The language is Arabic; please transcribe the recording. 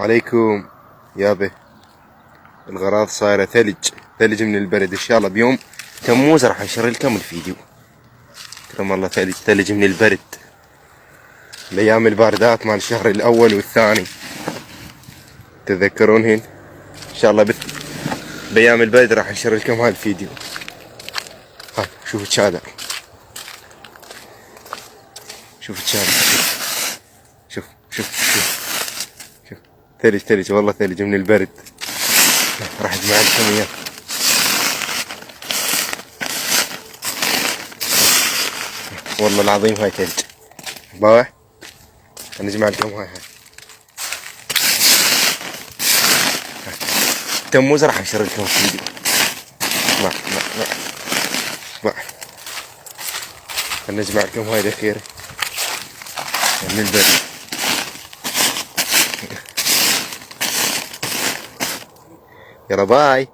عليكم. يابا الغراض صايرة ثلج من البرد. ان شاء الله بيوم تموز راح انشر لكم الفيديو. كرم الله ثلج من البرد، الايام الباردات مال الشهر الاول والثاني تتذكرونهن؟ ان شاء الله بايام البرد راح انشر لكم هذا الفيديو. هاي شوفوا الشادر، شوف الشادر، شوف شوف شوف شوف ثلج والله ثلج من البرد. راح اجمع لكم اياه. والله العظيم هاي ثلج باوع. نجمع لكم هاي تموز راح انشر لكم فيديو. اسمع نجمع لكم هاي الاخيره من البرد. يلا باي.